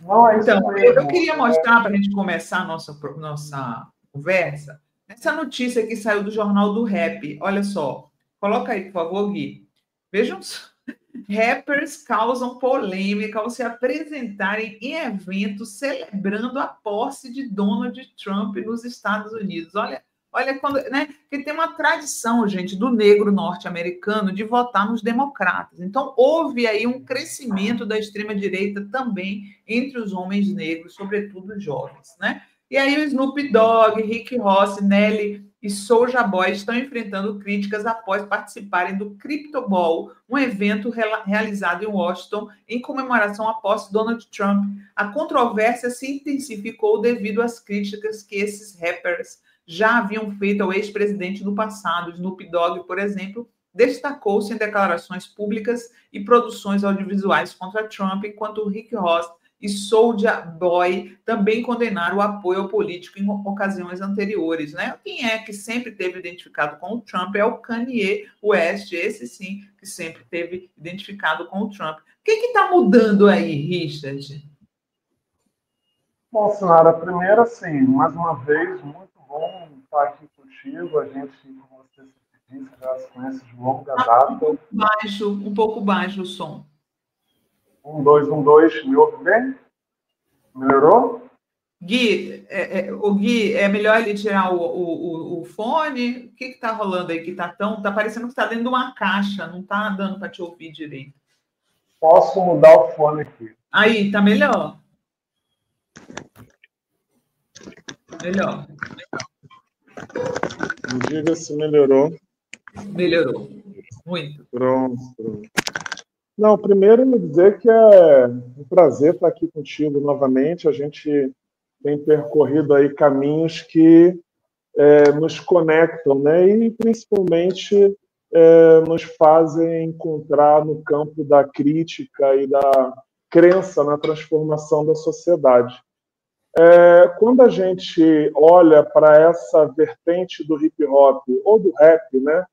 Não, é isso Então, mesmo. eu queria mostrar, para a gente começar a nossa conversa, essa notícia que saiu do Jornal do Rap. Olha só. Coloca aí, por favor, Gui. Vejam só. Rappers causam polêmica ao se apresentarem em eventos celebrando a posse de Donald Trump nos Estados Unidos. Olha quando, né? Porque tem uma tradição, gente, do negro norte-americano de votar nos democratas. Então, houve aí um crescimento da extrema-direita também entre os homens negros, sobretudo os jovens, né? E aí o Snoop Dogg, Rick Ross, Nelly e Soulja Boy estão enfrentando críticas após participarem do Crypto Ball, um evento realizado em Washington em comemoração à posse de Donald Trump. A controvérsia se intensificou devido às críticas que esses rappers já haviam feito ao ex-presidente no passado. Snoop Dogg, por exemplo, destacou-se em declarações públicas e produções audiovisuais contra Trump, enquanto Rick Ross e Soulja Boy também condenaram o apoio ao político em ocasiões anteriores, né? Quem é que sempre teve identificado com o Trump é o Kanye West, esse sim, que sempre teve identificado com o Trump. O que está mudando aí, Richard? Bom, Sinara, primeiro, assim, mais uma vez, muito bom estar aqui contigo. A gente, como você disse, já se conhece de longa data. Um pouco baixo o som. 1, 2, 1, 2, me ouve bem? Melhorou? Gui, o Gui, é melhor ele tirar o fone? O que está rolando aí que tá parecendo que está dentro de uma caixa, não está dando para te ouvir direito. Posso mudar o fone aqui. Aí, tá melhor. Melhor. Me diga se melhorou. Melhorou. Muito. Pronto. Não, primeiro me dizer que é um prazer estar aqui contigo novamente. A gente tem percorrido aí caminhos que nos conectam, né? E principalmente nos fazem encontrar no campo da crítica e da crença na transformação da sociedade. Quando a gente olha para essa vertente do hip hop ou do rap, né,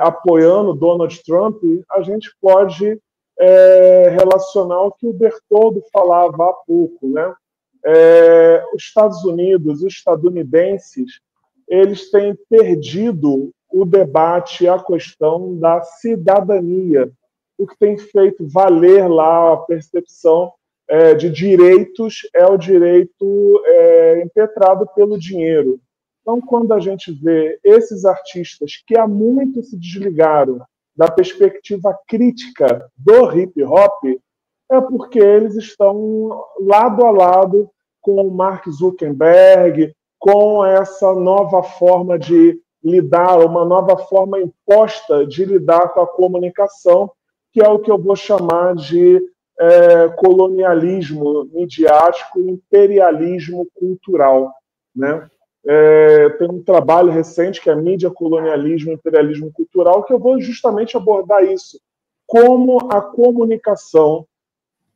apoiando Donald Trump, a gente pode relacionar o que o Bertoldo falava há pouco, né? Os Estados Unidos, os estadunidenses, eles têm perdido o debate, a questão da cidadania, o que tem feito valer lá a percepção de direitos é o direito impetrado pelo dinheiro. Então, quando a gente vê esses artistas que há muito se desligaram da perspectiva crítica do hip-hop, é porque eles estão lado a lado com o Mark Zuckerberg, com essa nova forma de lidar, uma nova forma imposta de lidar com a comunicação, que é o que eu vou chamar de colonialismo midiático e imperialismo cultural, né? Tem um trabalho recente que é Mídia, Colonialismo e Imperialismo Cultural, que eu vou justamente abordar isso, como a comunicação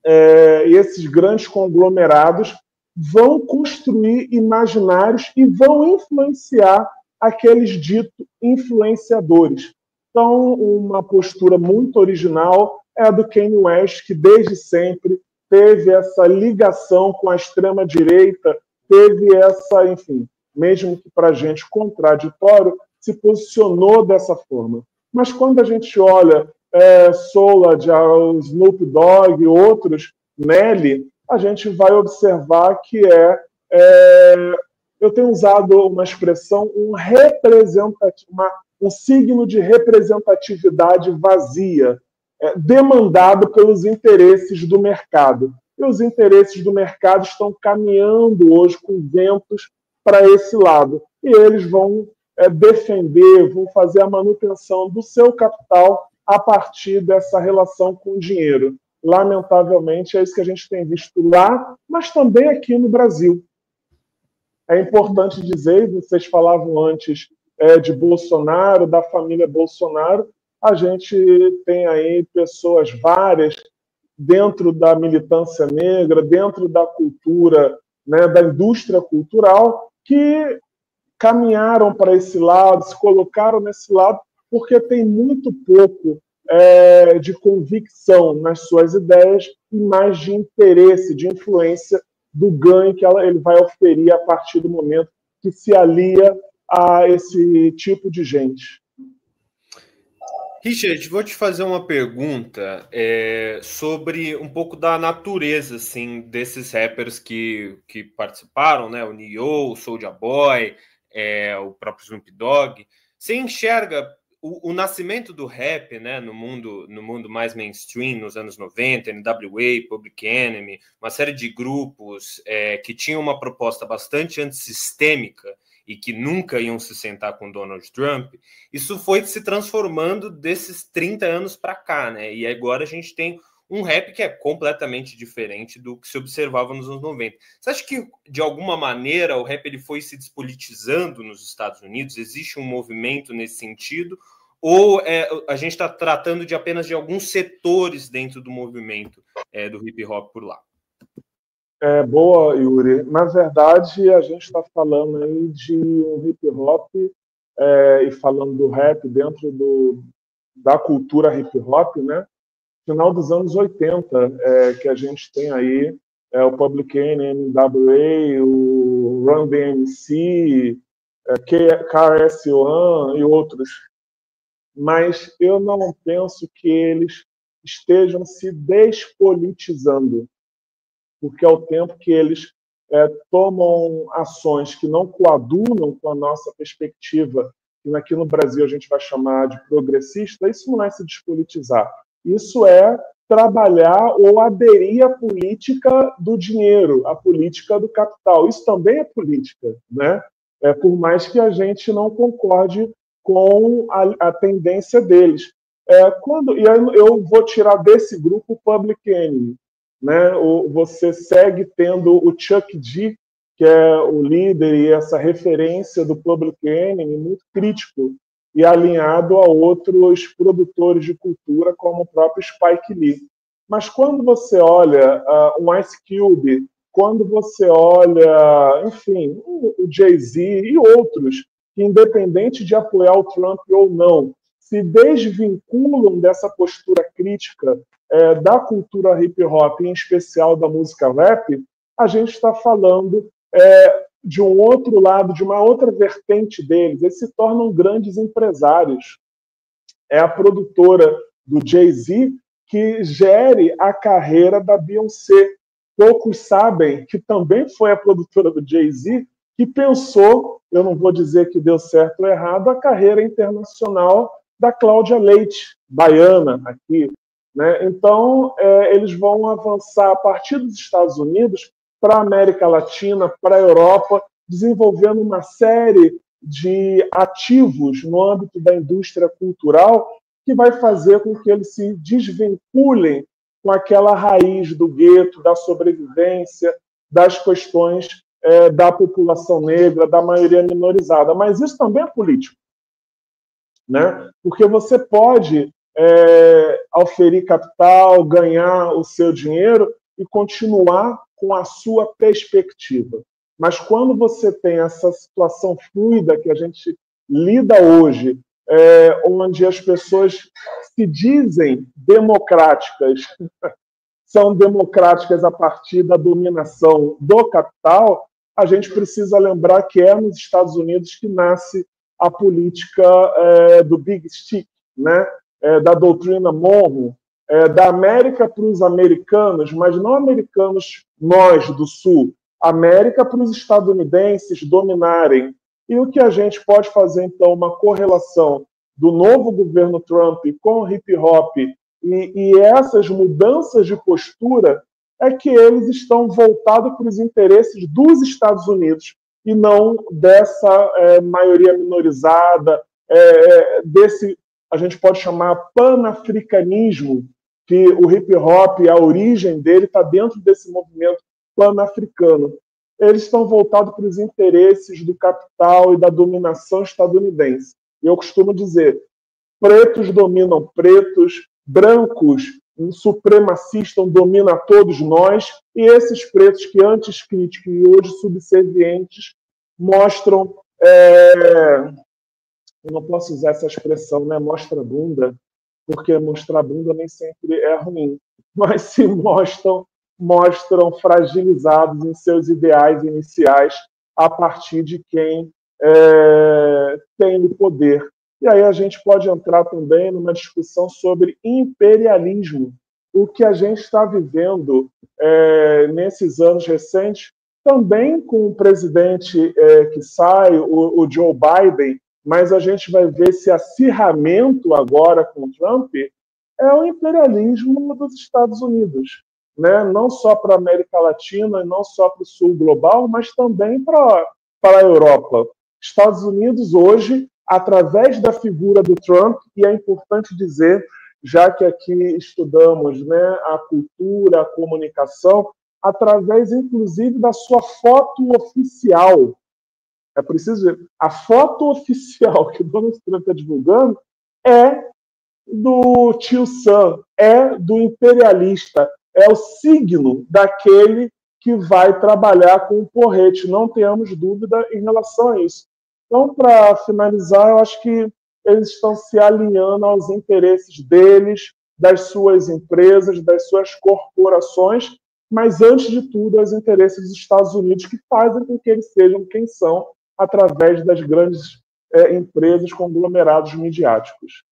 e esses grandes conglomerados vão construir imaginários e vão influenciar aqueles ditos influenciadores. Então, uma postura muito original é a do Kanye West, que desde sempre teve essa ligação com a extrema-direita, teve essa, enfim, mesmo que para a gente contraditório, se posicionou dessa forma. Mas quando a gente olha Soulja, Snoop Dogg e outros, Nelly, a gente vai observar que eu tenho usado uma expressão, um signo de representatividade vazia, demandado pelos interesses do mercado. E os interesses do mercado estão caminhando hoje com ventos para esse lado. E eles vão defender, vão fazer a manutenção do seu capital a partir dessa relação com o dinheiro. Lamentavelmente, é isso que a gente tem visto lá, mas também aqui no Brasil. É importante dizer, vocês falavam antes de Bolsonaro, da família Bolsonaro, a gente tem aí pessoas várias dentro da militância negra, dentro da cultura, né, da indústria cultural, que caminharam para esse lado, se colocaram nesse lado, porque tem muito pouco de convicção nas suas ideias e mais de interesse, de influência do ganho que ele vai oferir a partir do momento que se alia a esse tipo de gente. Richard, vou te fazer uma pergunta sobre um pouco da natureza, assim, desses rappers que participaram, né? O Ne-Yo, o Soulja Boy, o próprio Snoop Dogg. Você enxerga o nascimento do rap, né, no mundo mais mainstream, nos anos 90, NWA, Public Enemy, uma série de grupos que tinham uma proposta bastante antissistêmica e que nunca iam se sentar com Donald Trump, isso foi se transformando desses 30 anos para cá, né? E agora a gente tem um rap que é completamente diferente do que se observava nos anos 90. Você acha que, de alguma maneira, o rap ele foi se despolitizando nos Estados Unidos? Existe um movimento nesse sentido? Ou a gente está tratando de apenas de alguns setores dentro do movimento do hip-hop por lá? Boa, Yuri. Na verdade, a gente está falando aí de um hip-hop e falando do rap dentro da cultura hip-hop, né? Final dos anos 80, que a gente tem aí o Public Enemy, NWA, o Run DMC, KRS-One e outros. Mas eu não penso que eles estejam se despolitizando, porque ao tempo que eles tomam ações que não coadunam com a nossa perspectiva, que aqui no Brasil a gente vai chamar de progressista, isso não é se despolitizar. Isso é trabalhar ou aderir à política do dinheiro, à política do capital. Isso também é política, né? Por mais que a gente não concorde com a tendência deles. E eu vou tirar desse grupo o Public Enemy, né? Você segue tendo o Chuck D, que é o líder e essa referência do Public Enemy, muito crítico e alinhado a outros produtores de cultura, como o próprio Spike Lee. Mas quando você olha um Ice Cube, quando você olha, enfim, o Jay-Z e outros, que independente de apoiar o Trump ou não, se desvinculam dessa postura crítica da cultura hip-hop, em especial da música rap, a gente está falando de um outro lado, de uma outra vertente deles. Eles se tornam grandes empresários. É a produtora do Jay-Z que gere a carreira da Beyoncé. Poucos sabem que também foi a produtora do Jay-Z que pensou, eu não vou dizer que deu certo ou errado, a carreira internacional da Cláudia Leite, baiana aqui. Né? Então, eles vão avançar a partir dos Estados Unidos para a América Latina, para a Europa, desenvolvendo uma série de ativos no âmbito da indústria cultural que vai fazer com que eles se desvinculem com aquela raiz do gueto, da sobrevivência, das questões da população negra, da maioria minorizada. Mas isso também é político, né? Porque você pode oferir capital, ganhar o seu dinheiro e continuar com a sua perspectiva. Mas quando você tem essa situação fluida que a gente lida hoje, onde as pessoas se dizem democráticas, são democráticas a partir da dominação do capital, a gente precisa lembrar que é nos Estados Unidos que nasce a política do Big Stick, né? Da doutrina Monroe, da América para os americanos, mas não americanos nós do Sul, América para os estadunidenses dominarem. E o que a gente pode fazer, então, uma correlação do novo governo Trump com o hip-hop e essas mudanças de postura é que eles estão voltados para os interesses dos Estados Unidos e não dessa maioria minorizada, desse, a gente pode chamar panafricanismo, que o hip-hop, a origem dele está dentro desse movimento pan-africano. Eles estão voltados para os interesses do capital e da dominação estadunidense. E eu costumo dizer, pretos dominam pretos, brancos supremacistas dominam a todos nós, e esses pretos que antes críticos e hoje subservientes mostram, eu não posso usar essa expressão, né? Mostra bunda, porque mostrar bunda nem sempre é ruim, mas se mostram fragilizados em seus ideais iniciais a partir de quem tem o poder. E aí a gente pode entrar também numa discussão sobre imperialismo, o que a gente está vivendo nesses anos recentes, também com o presidente que sai, o Joe Biden, mas a gente vai ver esse acirramento agora com o Trump, é o imperialismo dos Estados Unidos, né? Não só para a América Latina, não só para o sul global, mas também para a Europa. Estados Unidos hoje, através da figura do Trump, e é importante dizer, já que aqui estudamos, né, a cultura, a comunicação, através, inclusive, da sua foto oficial. É preciso ver, a foto oficial que o Donald Trump está divulgando é do tio Sam, é do imperialista, é o signo daquele que vai trabalhar com o porrete. Não tenhamos dúvida em relação a isso. Então, para finalizar, eu acho que eles estão se alinhando aos interesses deles, das suas empresas, das suas corporações, mas, antes de tudo, aos interesses dos Estados Unidos, que fazem com que eles sejam quem são, através das grandes empresas, conglomerados midiáticos.